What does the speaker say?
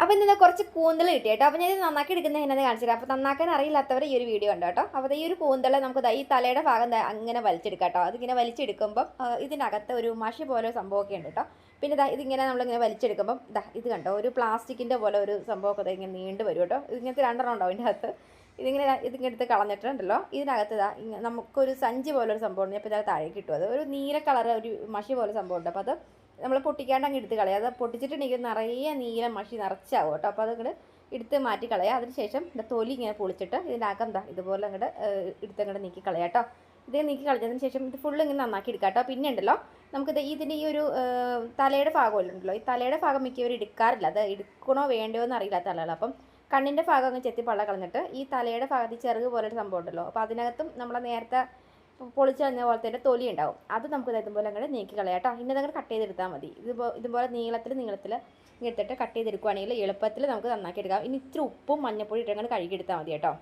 അപ്പോൾ ഇന്ന് കുറച്ച് കൂന്തൽ കിട്ടി കേട്ടോ. അപ്പോൾ ഞാൻ ഇത് നന്നാക്കി എടുക്കുന്നത് എങ്ങനെ കാണിച്ചു തരാം. അപ്പോൾ നന്നാക്കാൻ അറിയില്ലാത്തവർ ഈ ഒരു വീഡിയോ ഉണ്ട് കേട്ടോ. അപ്പോൾ ഈ ഒരു കൂന്തൽ നമുക്ക് ഈ തലയുടെ ഭാഗം അങ്ങനെ വലിച്ചെടുക്കാം കേട്ടോ. അതിങ്ങനെ വലിച്ചെടുക്കുമ്പം ഇതിനകത്ത് ഒരു മഷി പോലെ സംഭവമൊക്കെ ഉണ്ട് കേട്ടോ. പിന്നെ ഇതിങ്ങനെ നമ്മളിങ്ങനെ വലിച്ചെടുക്കുമ്പം ഇത് കണ്ടോ, ഒരു പ്ലാസ്റ്റിക്കിൻ്റെ പോലെ ഒരു സംഭവമൊക്കെ ഇങ്ങനെ നീണ്ടു വരും കേട്ടോ. ഇതിങ്ങനത്തെ രണ്ടെണ്ണം ഉണ്ടാവും ഇതിൻ്റെ അകത്ത്. ഇതിങ്ങനെ എടുത്ത് കളഞ്ഞിട്ടുണ്ടല്ലോ. ഇതിനകത്ത് നമുക്കൊരു സഞ്ചി പോലെ ഒരു സംഭവം ഉണ്ട്. അപ്പോൾ ഇതാ താഴെ കിട്ടും. അത് ഒരു നീല കളർ ഒരു മഷി പോലെ സംഭവം ഉണ്ട്. അപ്പോൾ അത് നമ്മൾ പൊട്ടിക്കാണ്ട് അങ്ങ് എടുത്ത് കളയുക. അത് പൊട്ടിച്ചിട്ടുണ്ടെങ്കിൽ നിറയെ നീല മഷി നിറച്ചാവും കേട്ടോ. അപ്പോൾ അതങ്ങോട്ട് എടുത്ത് മാറ്റി കളയുക. അതിനുശേഷം തൊലി ഇങ്ങനെ പൊളിച്ചിട്ട് ഇതിൻ്റെ അകം ഇതുപോലെ അങ്ങോട്ട് എടുത്തങ്ങോട്ട് നീക്കി കളയാം കേട്ടോ. ഇത് നീക്കി കളഞ്ഞതിന് ശേഷം ഇത് ഫുള്ള് ഇങ്ങനെ നന്നാക്കി എടുക്കാം കേട്ടോ. പിന്നെ ഉണ്ടല്ലോ നമുക്കിത് ഇതിൻ്റെ ഈ ഒരു തലയുടെ ഭാഗമല്ലോ, ഈ തലയുടെ ഭാഗം മിക്കവർ എടുക്കാറില്ല. അത് എടുക്കണോ വേണ്ടയോ എന്ന് അറിയില്ലാത്ത ആളുകൾ. അപ്പം കണ്ണിൻ്റെ ഭാഗം അങ്ങ് ചെത്തി പള്ള കളഞ്ഞിട്ട് ഈ തലയുടെ ഭാഗത്ത് ചെറുക് പോലെ ഒരു സംഭവം ഉണ്ടല്ലോ. അപ്പോൾ അതിനകത്തും നമ്മൾ നേരത്തെ പൊളിച്ച് കളഞ്ഞ പോലത്തെ തൊലി ഉണ്ടാവും. അത് നമുക്ക് ഇതുപോലെ അങ്ങോട്ട് നീക്കി കളയാം കേട്ടോ. ഇന്നത് അങ്ങോട്ട് കട്ട് ചെയ്തെടുത്താൽ മതി. ഇതുപോലെ നീളത്തിൽ എടുത്തിട്ട് കട്ട് ചെയ്തെടുക്കുകയാണെങ്കിൽ എളുപ്പത്തിൽ നമുക്ക് നന്നാക്കി എടുക്കാം. ഇനി ഇത്തിരി ഉപ്പും മഞ്ഞപ്പൊടി ഇട്ടങ്ങോട്ട് കഴുകിയെടുത്താൽ മതി കേട്ടോ.